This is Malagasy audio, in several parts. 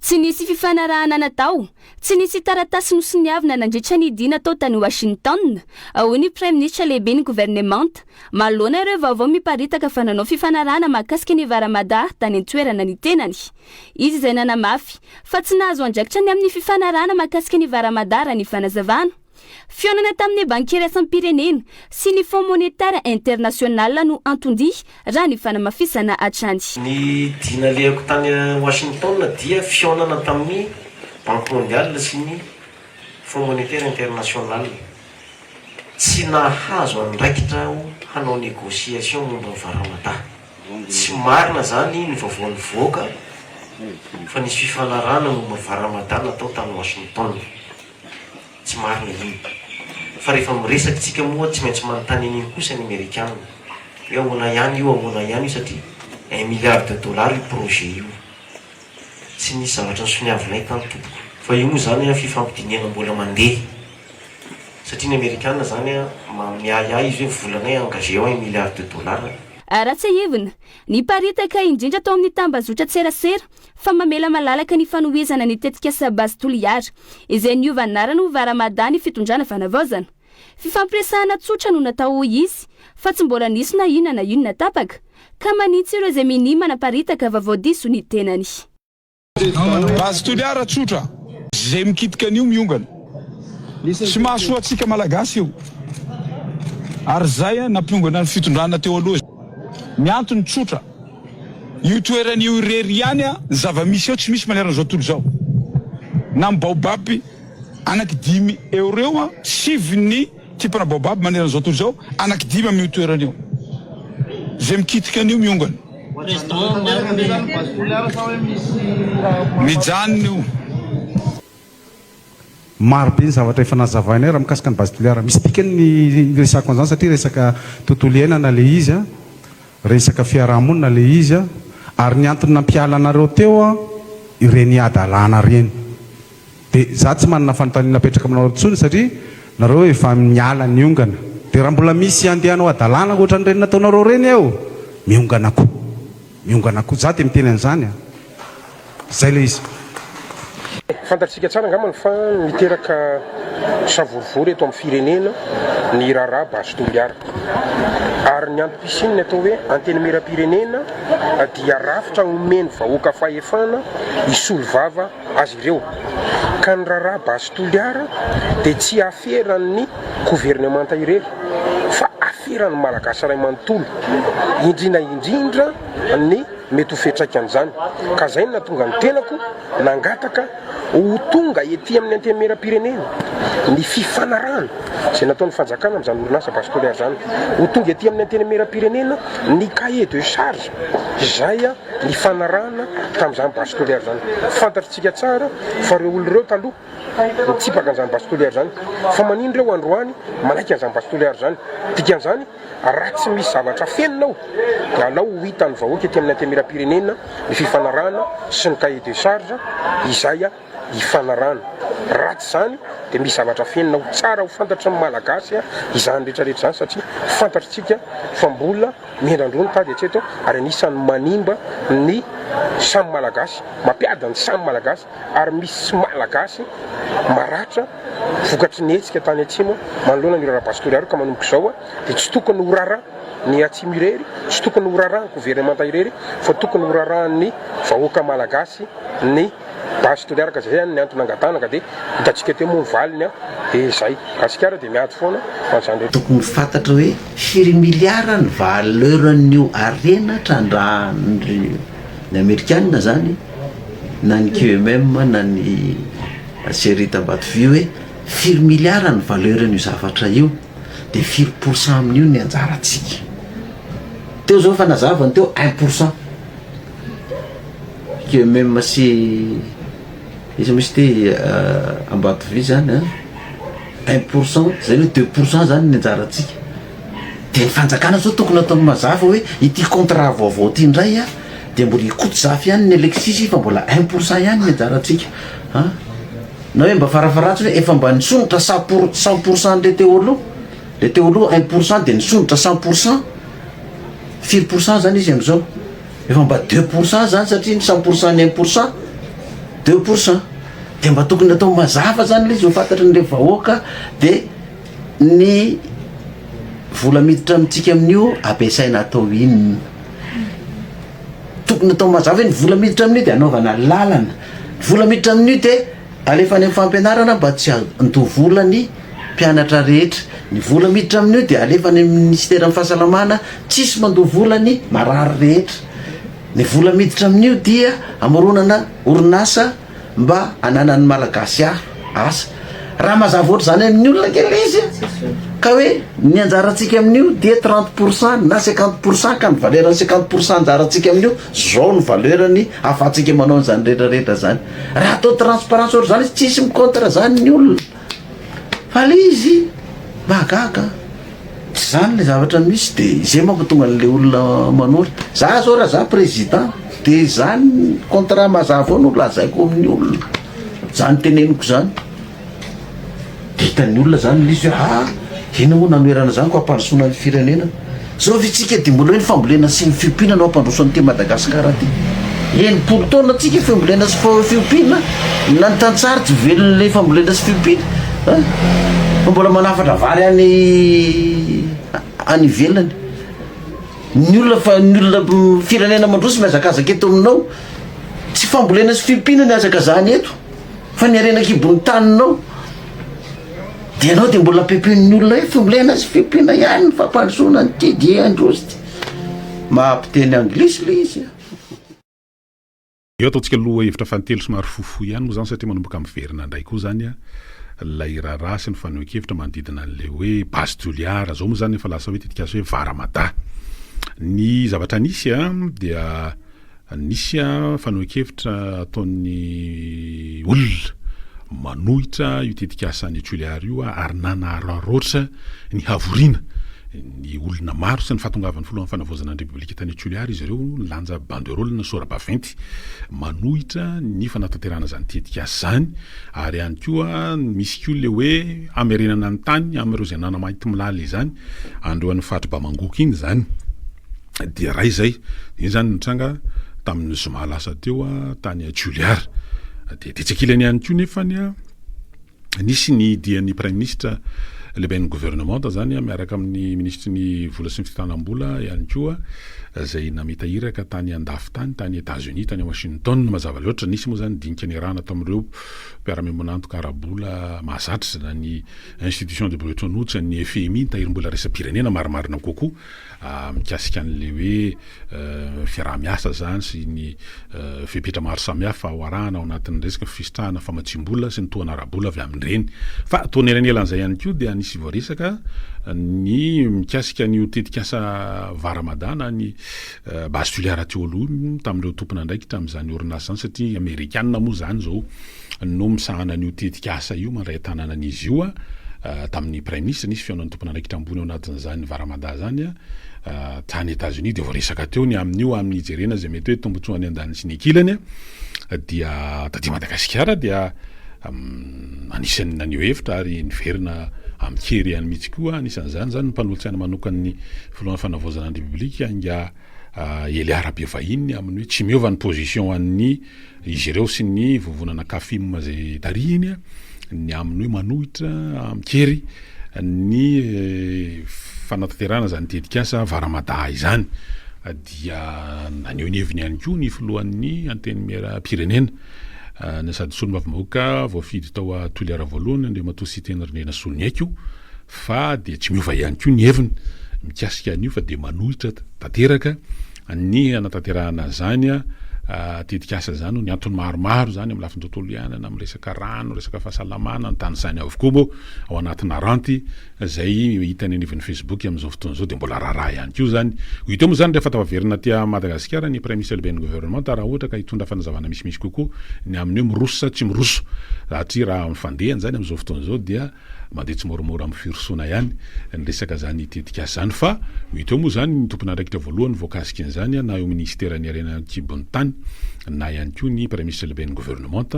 Tsy nisy fifanarahana natao, tsy nisy taratasy nosoniavina nandritra ny dina tao tany Washington. Hoy Premier Ministre lehibe ny gouvernement, manoloana ireo vaovao miparitaka fa nanao fifanarahana mahakasika ny Varamada tany an-toerana ny tenany. Izy izay nanamafy fa tsy nahazo andraikitra ny amin'ny fifanarahana mahakasika ny Varamada raha ny fanazavana. Fionana tamin'ny bankiera sam-pirenena sy ny Fonds monétaire international no antondi raha ny fanamafisana hatrany. Ny dina lehako tany Washington dia fionana tamin'ny Banque mondiale sy ny Fonds monétaire international. Tsy nahazo andraikitra hanao négociation momba ny Varamada. Tsy marina zany ny vaovao nivoaka fa nisy fifanarahana momba Varamada natao tany Washington. Tsy marina iny. Fa rehefa miresaky tsika moa tsy maintsy manontany an'iny kosa ny Amerikanina. Hoe ahoana ihany io satria $1 milliard io projet io. Tsy nisy zavatra nisoniavinay tany tompoko. Fa io moa zany fifampidiniana mbola mandeha. Satria ny Amerikanina zany miahiahy izy hoe volanay engagé ao $1 milliard. Raha tsy hevina, ny paritaka indrindra tao amin'ny tambazotra tserasera fa mamela malalaka ny fanohizana ny tetika Sabasy Toliara izay niova anarana ho Varamada ny fitondrana fanavaozana. Fifampiresahana tsotra no natao izy fa tsy mbola nisy na inona tapaka ka manitsy ireo izay minimana paritaka vaovao diso ny tenany. Basy Toliara tsotra zay mikitika an'io miongana sy mahasoa antsika malagasy io ary zay nampiongana ny fitondrana teo aloha. Miantony tsotra io toeran'io irery ihany zava-misy eo tsy misy manerana zao tontolo zao. Na ny baobab anaky 5 eureo sivy tipana baobab manerana zao tontolo zao anaky 5 amin'io toeran'io zay mikitika an'io miongana mijanona io. Maro be ny zavatra efa nazavainay raha mikasika ny Basy Toliara. Misy dikany resako an'izany satria resaka tontolo iainana le izy resaka fiarahamonina le izy ary ny antony nampiala anareo teo ireny adalana reny. Dia za tsy manana fanontaniana napetraka aminareo intsony satria nareo efa miala niongana. Dia raha mbola misy andehanao adalana ohatra ny reny nataonareo reny eo, miongana koa. Za dia miteny an'izany. Zay le izy. Fantatsika tsara angambany fa miteraka savorivory eto amin'ny firenena ny raharaha Basy Toliara. Ary ny antom-pisininy atao hoe anteny miram-pirenena dia rafitra omeny vahoaka fahefana isolo vava azy ireo. Ka ny raharaha Basy Toliara dia tsy aferan'ny gouvernemanta irery fa aferan'ny malagasy ray manontolo indrindra ny mety ho fetraika an'izany. Ka zay no natonga ny tenako nangataka ho tonga ety amin'ny anteny miram-pirenena ny fifanarahana izay nataon'ny fanjakana amin'izany orinasa Basy Toliara zany. Ho tonga ety amin'ny anteny miram-pirenena ny cahier de charge izay ny fanarahana tamin'izany Basy Toliara zany. Fantatritsika tsara fa ireo olona ireo taloha nitsipaka an'izany Basy Toliara zany fa manino ireo androany manaiky an'izany Basy Toliara zany. Dikan'izany raha tsy misy zavatra fenonao dia alao ho hitan'ny vahoaka ety amin'ny anteny miram-pirenena ny fifanarahana sy ny cahier de charge izay hifanarahana. Raha tsy zany dia misy zavatra fenonao. Tsara ho fantatra ny malagasy izany rehetrarehetra zany satria fantatritsika fa mbola miendrandrony tady hatreto ary anisan'ny manimba ny samy malagasy, mampiada ny samy malagasy ary misy malagasy maratra vokatry ny hetsika tany atsimo manoloana ny raharaha Basy Toliara ka manomboka izao dia tsy tokony ho rarah ny atsimo irery, tsy tokony ho rarah ny gouvernemanta irery fa tokony ho rarah ny vahoaka malagasy ny Basy Toliara. Ka zay ny antony angatanaka dia hitantsika teo moa ny valiny dia zay asikara dia miady foana an'izany. Tokony fantatra hoe firy miliara ny valeur'n'io arena trandrahan'ny Amerikanina zany na ny QMM na ny série Tabatovy hoe firy miliara ny valeur'n'io zavatra io dia 4% amin'io ny anjarantsika. Teo zao fanazavany teo 1%. QMM sy izy misy te Ambatovy zany 1% zay hoe 2% zany ny anjarantsika. Dia ny fanjakana zao tokony atao mazava hoe ity contrat vaovao ity indray dia mbola ikoto zafy ihany ny Alexis fa mbola 1% ihany ny anjarantsika. Na hoe mba farafaratsy hoe efa mba nisonitra 100% le teo aloha 1% dia nisonitra 100%. 4% zany izy amin'izao efa mba 2% zany satria ny 100% ny 1%. 2%. De mba tokony atao mazava zany le izy ho fantatra n'le vahoaka de ny vola miditra amitsika amin'io ampiasaina atao inona. Tokony atao mazava hoe ny vola miditra amin'io de anaovana lalana. Ny vola miditra amin'io de alefa any amin'ny fampianarana mba tsy andovola ny mpianatra rehetra. Ny vola miditra amin'io de alefa any amin'ny ministera amin'ny fahasalamana tsisy mandovola ny marary rehetra. Ny vola miditra amin'io dia amoronana orinasa mba ananan'ny malagasy asa. Raha mazava oatra zany amin'ny olona kely izy ka hoe ny anjarantsika amin'io dia 30% na 50% ka ny valeurany 50% anjarantsika amin'io zao ny valeurany afahantsika manao an'izany rehetrarehetra zany. Raha atao transparence oatra zany izy tsisy mikontra zany ny olona fa le izy mahagaga. Tsy zany le zavatra misy de izay mampitonga an'le olona manora. Za zao raha za président de zany contrat mazava no lazaiko amin'ny olona zany teneniko zany de hitan'ny olona zany izy ina moa nanoerana zany ko ampandrosoana ny firenena zao vitsika de mbola hoe ny fambolena sy ny fiompiana no ampandrosoany ty Madagasikara ty 80 taona tsika fambolena sy fiompiana na ny tantsary tsy velon'le fambolena sy fiompiana mbola manafatra vary any ivelany. Ny olona firenena mandroso miazakazaka eto aminao tsy fambolena sy fiompiana ny azakazany eto fa ny arenakibon'ny taninao de ianao de mbola ampiapen'ny olona hoe fambolena sy fiompiana ihany ny fampandrosoana nyty de androzy ty mahampiteny anglisy le izy. Eo ataontsika aloha hevitra fantelo somary fofo ihany moa zany satria manomboka miverina indray koa zany lay raharaha sy ny fanohan-kevitra manodidina an'le hoe base Toliara zao moa zany efa lasa hoe tetikaso hoe Varamada. Ny zavatra nisy dia nisy fanohan-kevitra ataon'ny olona manohitra io tetikasany Toliara io ary nanararoatra ny havoriana ny olona maro sy ny fahatongavan'ny foloan'ny fanavozana ny Repoblika tany Toliara izy ireo nilanja banderole na sora-baventy manohitra ny fanatanterahana zany tetikasa zany ary ihany koa misy koa le hoe amerenana ny tany amin'ireo izay nanamaity milala izany androan'ny fahatra Bamangoka iny zany dia raha izay iny zany nitranga tamin'ny zoma lasa teo tany Toliara de tetsakilany ihany koa nefa nisy ny dian'ny prime ministre lehibe ny gouvernement zany miaraka amin'ny ministre ny vola sy ny fitanam-bola ihany koa zay namitahiraka tany andafy tany États-Unis tany Washington mazava loatra nisy moa zany dinika ny rahana tamin'ireo mpiara-miomanantoka arabola mahazatra na ny institution de Bretton Woods ny FMI tahirim-bola resa-pirenena marimarina kokoa mikasika an'le hoe fiaraha-miasa zany sy ny fepetra maro samihafa ao arahana ao anatin'ny resaka fisitrahana famatsim-bola sy ny toana arabola avy amin'ireny fa toanelan'elan'izay ihany koa dia nisy voaresaka ny mikasika ny tetikasa Varamadana ny base Toliara teo aloha tamin'ireo tompona ndraikitra amin'izany orinasa zany satria Amerikanina moa zany zao no misahana ny tetikasa io mandray tanàna an'izy io tamin'ny prime ministre nisy fiaonan'ny tompona ndraikitra ambony ao anatin'izany Varamada zany tany États-Unis de voaresaka teo ny amin'io amin'ny jerena zay mety hoe tombotsoany andany sy ny akilany dia taty Madagasikara dia anisan'ny naneo hevitra ary niverina amikery ihany mihitsy koa anisan'izany zany mpanolotsaina manokany filohan'ny fanavozana ny Repoblika nga Eliara be vahiny amin'ny hoe tsy miova ny position an'ny izy ireo sy ny vovonana kafim zay tarihiny ny amin'ny hoe manohitra amikery ny fanatanterahana zany tetikasa Varamada izany dia naneo ny heviny ihany koa ny filohan'ny anteny pirenena ny sady solona vamoaka voafidy tao Toliara voalohany andre matoa sy teny renena solony aiko fa de tsy miova ihany koa ny heviny mikasika an'io fa de manohitra tanteraka ny anatanterahana zany tetikasa zany ny antony maromaro zany amin'ny lafiny tontolo iainana amin'ny resaka rano resaka fahasalamana ny tany zany avokoa moa ao anatina ranty zay hitany anivon'ny Facebook amin'izao fotoana zao de mbola raharaha ihany koa zany hita moa zany rehefa tafaverina tia Madagasikara ny prime ministre lehibe ny gouvernement raha ohatra ka hitondra fanazavana misimisy kokoa ny amin'ny hoe miroso sa tsy miroso satria raha mifandehany zany amin'izao fotoana zao dia mandeha tsy moramora amin'ny firosoana ihany ny resaka zany tetikasa zany fa hita moa zany ny tompona ndraikitra voalohany voakasika an'izany na eo ministera ny arena kibon'ny tany na ihany koa ny prime ministre lehibe ny gouvernement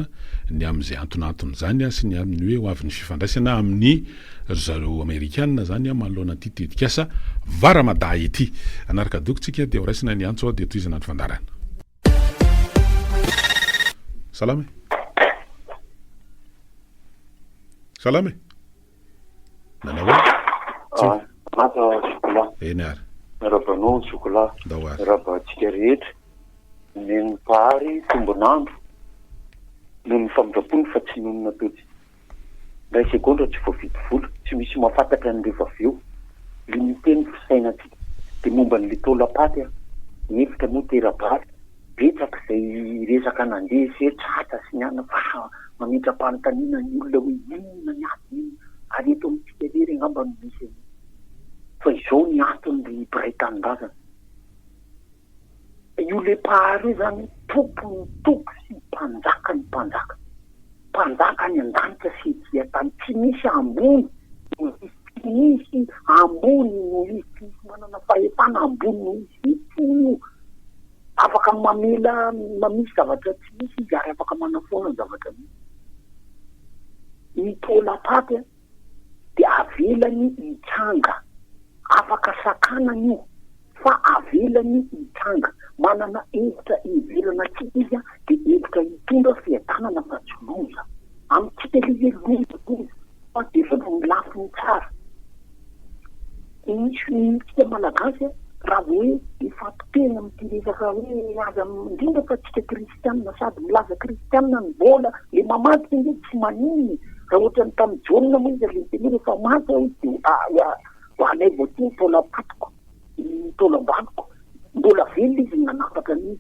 ny amin'izay antonantony zany sy ny amin'ny hoe ho avin'ny fifandraisana amin'ny zareo Amerikanina zany manoloana ty tetikasa Varamada ity anaraka dokotsika de horaisina ny antso de toizana ny fandarana salama salama nanao mata chocolat eny ary rabanao chocolat dao ary rabatsika rehetra ny pahary tombonandro noho ny famindrapony fa tsy nonona totsy ray segondra tsy voavity vola tsy misy mafantatra ny rehefa avy eo limité ny fisainatsika dia momba ny litolapaty efitra moa terabary betsaka izay resaka nandeha se tratra sy ny ana fa mamindra-panontaniana ny olona hoe inona ny antony ary eto amintsika lery angamba no misy fa izao ny antony ry mpiray-tanin-drazana io le pahary io zany tompony tompo sy mpanjaka ny mpanjaka ny an-danitra sy diatany tsy misy ambony tsy misy ambony no misy manana fahefana ambony no misy io afaka mamisy zavatra tsy misy izy ary afaka manafoana ny zavatra misy mitolapaty dia avelany hitsanga afaka sakanana io fa avelany hitsanga manana hevitra hivelana tsika izy dia hevitra hitondra fiadanana fa tsy loza amintsika le loza fa dia efa milafo ny tsara misy tsika malagasy raha hoe ifampiteny amin'ity resaka hoe aza indrindra fa tsika kristianina sady milaza kristianina ny vola le mamadika indray tsy maniny raha ohatra ny tamin'ny jaonina moa izy lehibe rehefa maty aho dia hoanay vao ty tolapatiko tolambaniko mbola velona izy nanapaka an'izy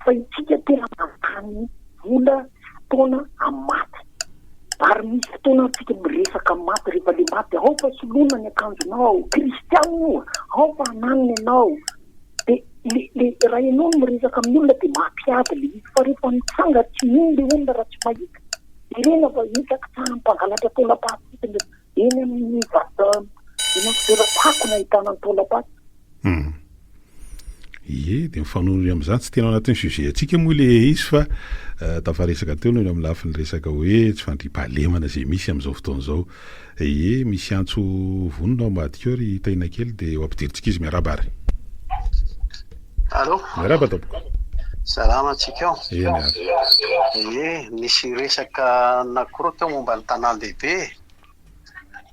fa itsika tena mantany vola fotoana amin'ny maty ary misy fotoana tsika miresaka maty rehefa le maty ao fa solona ny akanjonao kristianina ao fa ananiny ianao dia le raha ianao no miresaka amin'ny olona dia mampiady le izy fa rehefa mitsanga tsy mino le olona raha tsy mahita irena fa hitaka tsara mpangalatra tolapaty eny amin'ny vata eny fitoeram-pako na ahitana ny tolapaty ie dia mifanory amin'izany tsy tena ao anatin'ny sujet atsika moa le izy fa tafaresaka teo noho ny amin'ny lafiny resaka hoe tsy fandriam-pahalemana izay misy amin'izao fotoana izao ie misy antso vonona ao ambadika eo ry taina kely dia ho ampidirintsika izy miaraba ary allo miaraba tompoko salama antsika eny ary nisy resaka anankiroa teo momba ny tanan-dehibe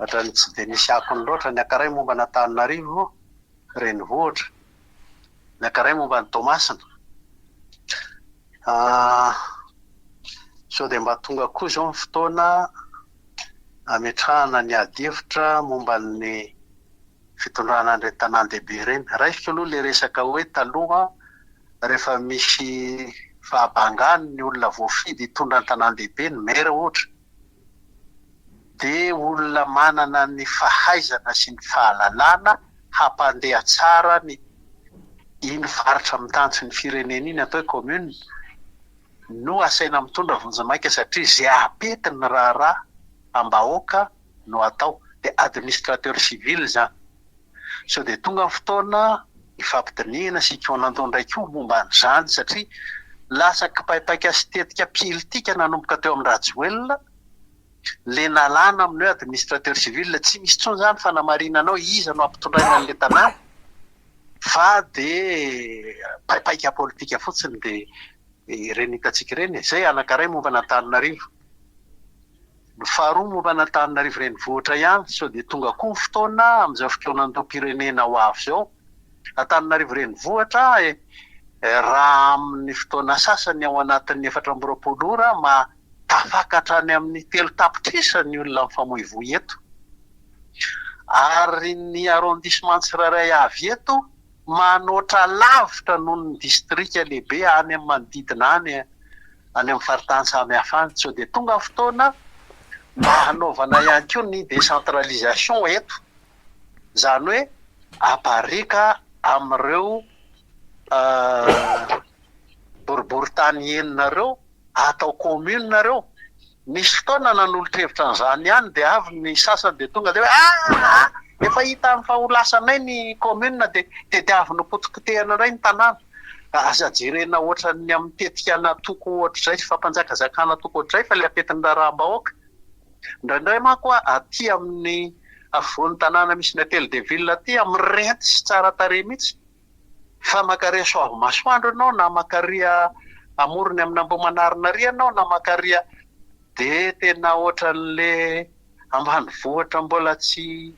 ohatra ny tsy dia nisy akony loatra ny ankaray momba na Antananarivo renivohitra ny ankaray momba ny Toamasina sao dia mba tonga koa izao ny fotoana ametrahana ny adi-hevitra momba ny fitondrana an'ireny tanan-dehibe ireny raisiko aloha le resaka hoe taloha rehefa misy fahabangany ny olona voafidy hitondra ny tanan-dehibe ny maire ohatra dia olona manana ny fahaizana sy ny fahalalana hampandeha tsara ny iny faritra mitantsy ny firenena iny atao hoe commune no asaina mitondra vonjamaika satria izay apetiny raharaha am-bahoaka no atao dia administrateur civil zany sao dia tonga ny fotoana ifampidinihana sy ikoanandao ndraiky io momba n'izany satria lasa kipaipaika sy tetika politika nanomboka teo amin'ny rajoelina le nalana amin'ny hoe administrateur civil tsy misy tsony zany fa namarinanao iza no ampitondraina an'le tanàna fa dia paipaika politika fotsiny dia ireny hitatsika ireny zay anankiray momba na Antananarivo ny faharoa momba na Antananarivo renivohitra ihany sao dia tonga koa ny fotoana amin'izao fikoanandom-pirenena ho avy zao Antananarivo renivohitra raha amin'ny fotoana sasany ao anatin'ny 4 ora tafakatra any amin'ny 3 tapitrisa ny olona mifamoivoy eto ary ny arrondissement tsirairay avy eto manoatra lavitra noho ny distrika lehibe any amin'ny manodidina any amin'ny faritany samihafa any sao dia tonga fotoana mba hanaovana ihany koa ny décentralisation eto zany hoe aparika amin'ireo boriboritany eninareo atao commune nareo misy fotoana nanolo-trevitra n'izany ihany dia avy ny sasany dia tonga dia hoe efa hita amin'ny faholasanay ny commune dia avy nopotikotehana iray ny tanàna aza jerena ohatra ny amin'ny tetikana toko ohatr'izay sy fampanjakazakana toko ohatr'izay fa le apetiny raharaham-bahoaka indraindray manko aty amin'ny afovoan'ny tanàna misy ny hôtel de ville aty amin'ny renty sy tsara tarehy mihitsy fa makaria soavy masoandro ianao na makaria amorony amin'ny Ambohimanarina ry ianao na makaria dia tena ohatran'le ambany vohatra mbola tsy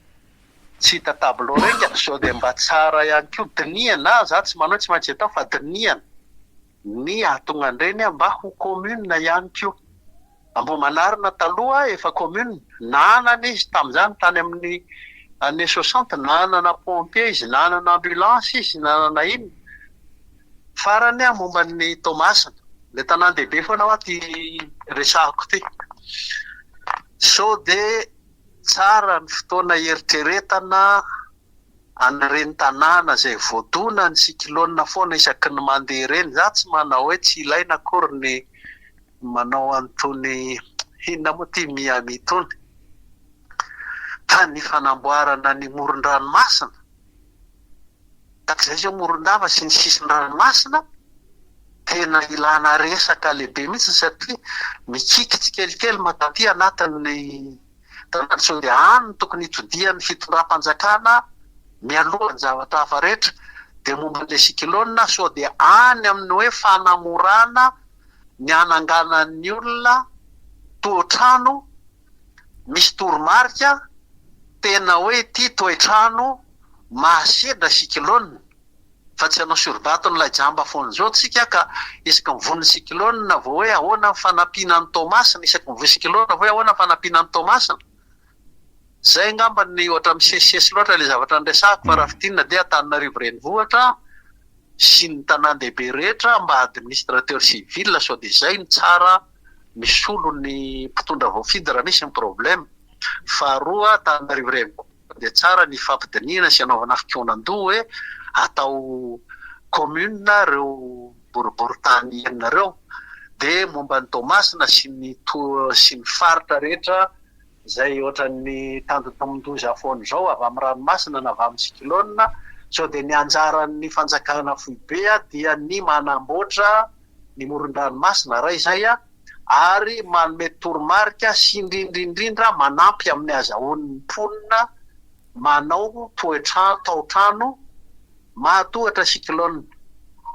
hita tableau renga sao dia mba tsara ihany koa diniana za tsy manao tsy maintsy atao fa diniana ny atonganireny mba ho commune ihany koa. Ambo manarina taloha efa commune nanana izy tamin'izany tany amin'ny année 60 nanana pompier izy nanana ambulance izy nanana ino farany momba ny Tomasina le tanan-dehibe foana hoa ty resahako ty. So de tsara ny fotoana eritreretana an'ireny tanàna zay voadona ny cyclone foana isaky ny mandeha reny. Za tsy manao hoe tsy ilaina akory ny manao antony inona moa ty Miami tony tany fanamboarana ny moron-dranomasina takizay zay moron-dava sy ny sisin-dranomasina tena ilana resaka lehibe mihitsy satria mikikitsy kelikely mataty anatin'ny tanàna. So dia any tokony hitodian'ny fitondram-panjakana mialohan'ny zavatra hafa rehetra dia momba le cyclone. So dia any amin'ny hoe fanamorana ny ananganan'ny olona toetrano misy toromarika tena hoe ty toetrano mahasedra cyclone fa tsy hanao sorbato n'ilay jamba foana zao tsika ka isaky mivony cyclone vao hoe ahoana ny fanampiana ny Tomasina isaky mivony cyclone vao hoe ahoana ny fanampiana ny Tomasina. Zay ngamba ny ohatra misesisesy loatra le zavatra andresako fa raha fitinina dia Antananarivo renivohitra sy ny tanan-dehibe rehetra mba administrateur civil. So dia zay ny tsara misy olo ny mpitondra voafidy raha misy ny problème. Faharoa Antananarivo renivohitra dia tsara ny fampidiniana sy anaovana fikonan-doha hoe atao commune reo boriboritany enina reo. Dia momba ny Tomasina sy ny faritra rehetra zay ohatran'ny tandotamondoza foana zao avy amin'ny ranomasina na avy amin'ny cyclone. So dia ny anjaran'ny fanjakana foibe dia ny manamboatra ny moron-dranomasina ray zay ary manome toromarika sy indrindrindrindra manampy amin'ny azahoan'ny mponina manao tao-trano mahatohatra cyclone.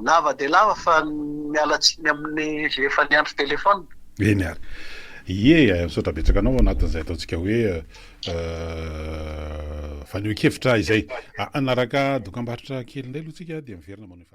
Lava dia lava fa mialatsiny amin'ny zay efa niandro telefona. Eny ary ie misaotra betsaka anao anatin'izay ataontsika hoe faneho-kevitra izay anaraka dokam-barotra kely indray aloha tsika dia miverina manao